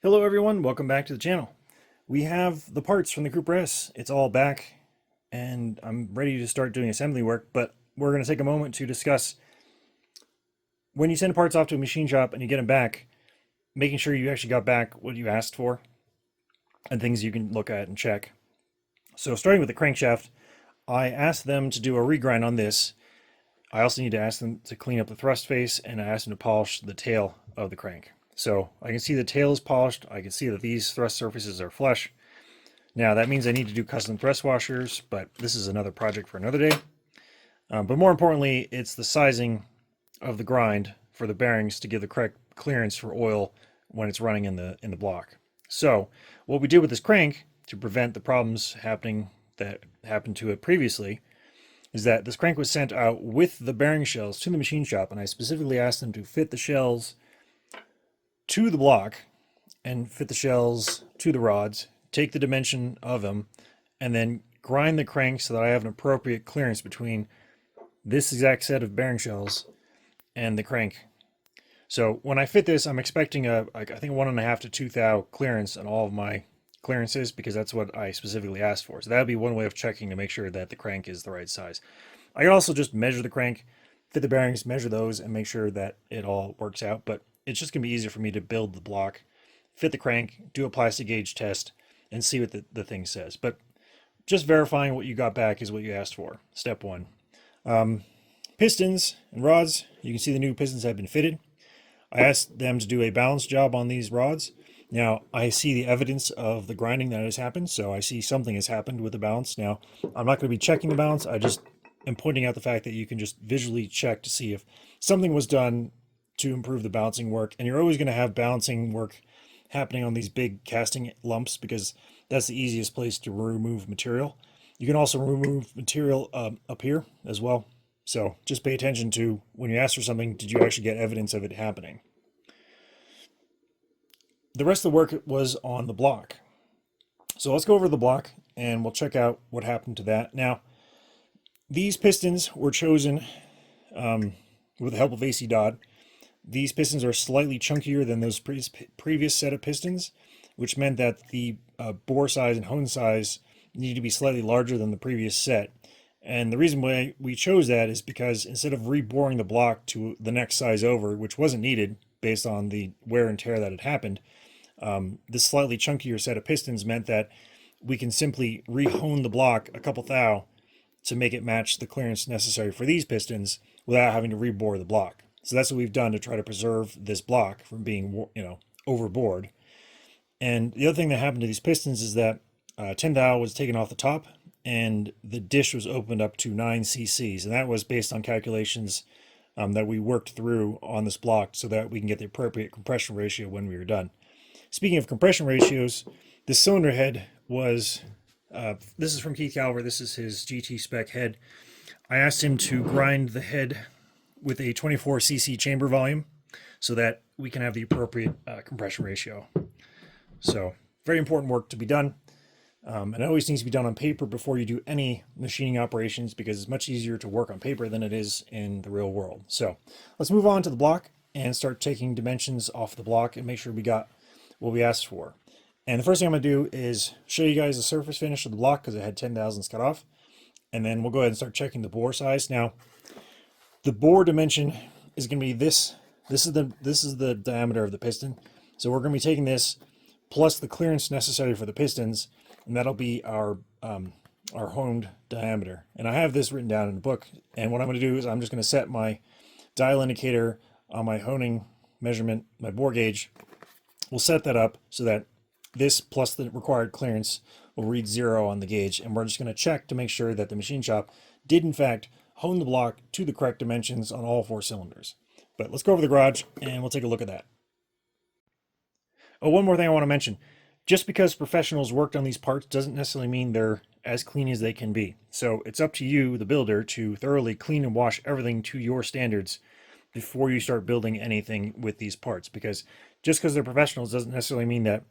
Hello everyone, welcome back to the channel. We have the parts from the Cooper S. It's all back and I'm ready to start doing assembly work, but we're going to take a moment to discuss when you send parts off to a machine shop and you get them back, making sure you actually got back what you asked for and things you can look at and check. So starting with the crankshaft, I asked them to do a regrind on this. I also need to ask them to clean up the thrust face, and I asked them to polish the tail of the crank. So I can see the tail is polished. I can see that these thrust surfaces are flush. Now that means I need to do custom thrust washers, but this is another project for another day. But more importantly, it's the sizing of the grind for the bearings to give the correct clearance for oil when it's running in the block. So what we did with this crank to prevent the problems happening that happened to it previously is that this crank was sent out with the bearing shells to the machine shop, and I specifically asked them to fit the shells to the block and fit the shells to the rods, take the dimension of them, and then grind the crank so that I have an appropriate clearance between this exact set of bearing shells and the crank. So when I fit this, I'm expecting I think 1.5 to 2 thou clearance on all of my clearances, because that's what I specifically asked for. So that would be one way of checking to make sure that the crank is the right size. I can also just measure the crank, fit the bearings, measure those, and make sure that it all works out. But it's just going to be easier for me to build the block, fit the crank, do a plastic gauge test, and see what the thing says. But just verifying what you got back is what you asked for. Step one. Pistons and rods. You can see the new pistons have been fitted. I asked them to do a balance job on these rods. Now, I see the evidence of the grinding that has happened, so I see something has happened with the balance. Now, I'm not going to be checking the balance. I just am pointing out the fact that you can just visually check to see if something was done to improve the balancing work. And you're always going to have balancing work happening on these big casting lumps because that's the easiest place to remove material. You can also remove material up here as well. So just pay attention to when you ask for something, did you actually get evidence of it happening? The rest of the work was on the block. So let's go over the block and we'll check out what happened to that. Now, these pistons were chosen with the help of AC Dodd. These pistons are slightly chunkier than those previous set of pistons, which meant that the bore size and hone size needed to be slightly larger than the previous set. And the reason why we chose that is because instead of reboring the block to the next size over, which wasn't needed based on the wear and tear that had happened, this slightly chunkier set of pistons meant that we can simply re-hone the block a couple thou to make it match the clearance necessary for these pistons without having to rebore the block. So that's what we've done to try to preserve this block from being, overbored. And the other thing that happened to these pistons is that 10 thou was taken off the top and the dish was opened up to 9 cc's. And that was based on calculations that we worked through on this block so that we can get the appropriate compression ratio when we were done. Speaking of compression ratios, this cylinder head was, this is from Keith Calver. This is his GT spec head. I asked him to grind the head with a 24 cc chamber volume so that we can have the appropriate compression ratio. So very important work to be done. And it always needs to be done on paper before you do any machining operations because it's much easier to work on paper than it is in the real world. So let's move on to the block and start taking dimensions off the block and make sure we got what we asked for. And the first thing I'm going to do is show you guys the surface finish of the block because it had 10 thousandths cut off. And then we'll go ahead and start checking the bore size. Now, the bore dimension is going to be this. This is the diameter of the piston. So we're going to be taking this plus the clearance necessary for the pistons, and that'll be our honed diameter. And I have this written down in the book. And what I'm going to do is I'm just going to set my dial indicator on my honing measurement, my bore gauge. We'll set that up so that this plus the required clearance will read 0 on the gauge. And we're just going to check to make sure that the machine shop did in fact hone the block to the correct dimensions on all 4 cylinders. But let's go over the garage and we'll take a look at that. Oh, one more thing I want to mention. Just because professionals worked on these parts doesn't necessarily mean they're as clean as they can be. So it's up to you, the builder, to thoroughly clean and wash everything to your standards before you start building anything with these parts. Because just because they're professionals doesn't necessarily mean that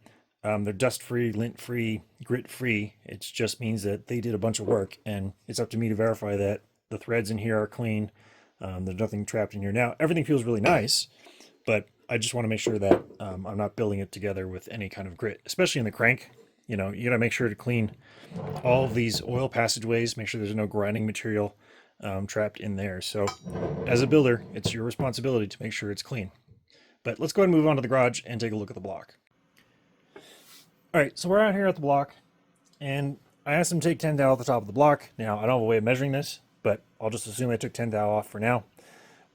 they're dust-free, lint-free, grit-free. It just means that they did a bunch of work, and it's up to me to verify that the threads in here are clean. There's nothing trapped in here. Now, everything feels really nice, but I just want to make sure that I'm not building it together with any kind of grit, especially in the crank. You know, you got to make sure to clean all of these oil passageways, make sure there's no grinding material trapped in there. So as a builder, it's your responsibility to make sure it's clean. But let's go ahead and move on to the garage and take a look at the block. All right, so we're out here at the block, and I asked them to take 10 thou off the top of the block. Now, I don't have a way of measuring this, but I'll just assume I took 10 thou off for now.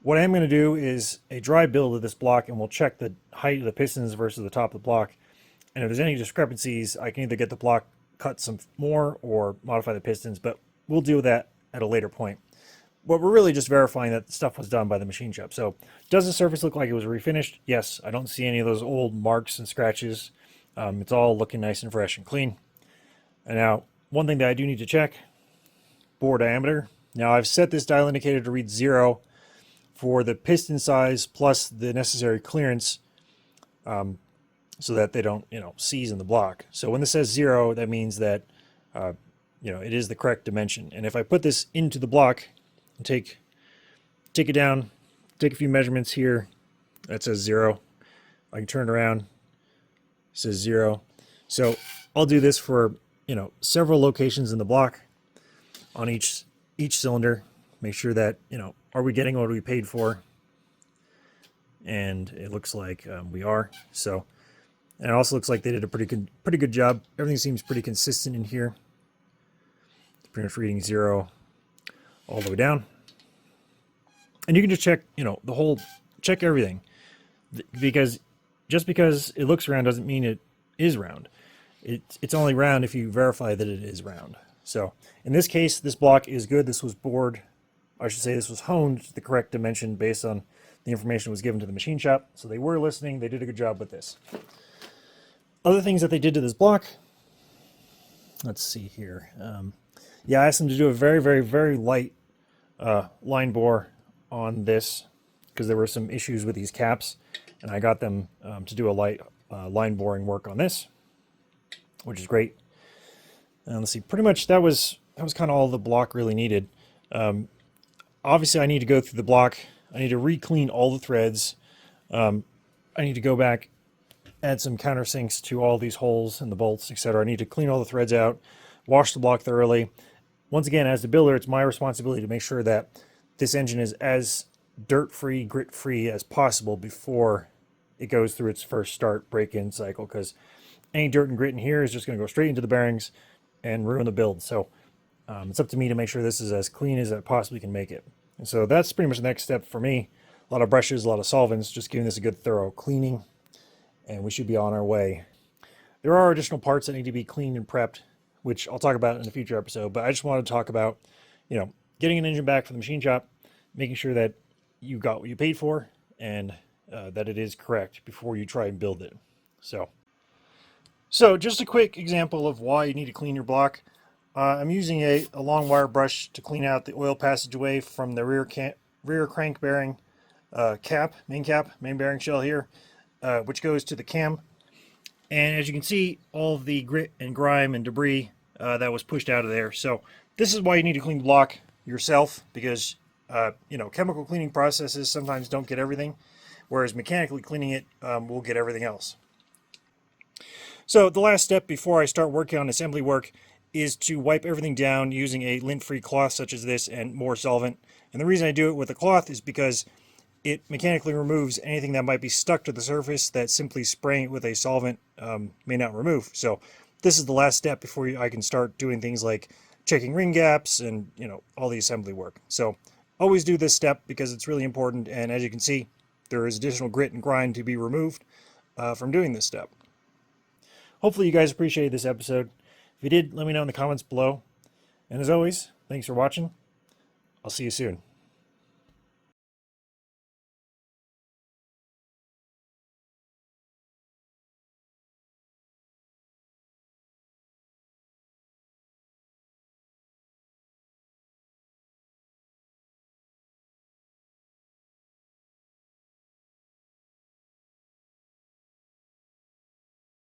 What I am going to do is a dry build of this block, and we'll check the height of the pistons versus the top of the block. And if there's any discrepancies, I can either get the block cut some more or modify the pistons, but we'll deal with that at a later point. But we're really just verifying that the stuff was done by the machine shop. So does the surface look like it was refinished? Yes. I don't see any of those old marks and scratches. It's all looking nice and fresh and clean. And now, one thing that I do need to check, bore diameter. Now I've set this dial indicator to read 0 for the piston size plus the necessary clearance, so that they don't, seize in the block. So when this says 0, that means that, it is the correct dimension. And if I put this into the block and take it down, take a few measurements here, that says 0. I can turn it around, it says 0. So I'll do this for, several locations in the block on each cylinder. Make sure that, are we getting what we paid for? And it looks like we are. So, and it also looks like they did a pretty good job. Everything seems pretty consistent in here. It's pretty much reading 0 all the way down. And you can just check, check everything. Because just because it looks round doesn't mean it is round. It's only round if you verify that it is round. So in this case, this block is good. This was bored. I should say this was honed to the correct dimension based on the information that was given to the machine shop. So they were listening. They did a good job with this. Other things that they did to this block. Let's see here. I asked them to do a very, very, very light line bore on this because there were some issues with these caps. And I got them to do a light line boring work on this, which is great. And let's see, pretty much that was kind of all the block really needed. Obviously, I need to go through the block. I need to re-clean all the threads. I need to go back, add some countersinks to all these holes and the bolts, etc. I need to clean all the threads out, wash the block thoroughly. Once again, as the builder, it's my responsibility to make sure that this engine is as dirt-free, grit-free as possible before it goes through its first start break-in cycle, because any dirt and grit in here is just going to go straight into the bearings and ruin the build. So it's up to me to make sure this is as clean as I possibly can make it. And so that's pretty much the next step for me. A lot of brushes, a lot of solvents, just giving this a good thorough cleaning, and we should be on our way. There are additional parts that need to be cleaned and prepped, which I'll talk about in a future episode, but I just wanted to talk about, getting an engine back from the machine shop, making sure that you got what you paid for, and that it is correct before you try and build it. So just a quick example of why you need to clean your block. I'm using a long wire brush to clean out the oil passageway from the rear crank bearing main bearing shell here, which goes to the cam. And as you can see, all of the grit and grime and debris that was pushed out of there. So this is why you need to clean the block yourself, because chemical cleaning processes sometimes don't get everything, whereas mechanically cleaning it will get everything else. So the last step before I start working on assembly work is to wipe everything down using a lint-free cloth such as this and more solvent. And the reason I do it with a cloth is because it mechanically removes anything that might be stuck to the surface that simply spraying it with a solvent may not remove. So this is the last step before I can start doing things like checking ring gaps and all the assembly work. So always do this step because it's really important, and as you can see, there is additional grit and grind to be removed from doing this step. Hopefully you guys appreciated this episode. If you did, let me know in the comments below. And as always, thanks for watching. I'll see you soon.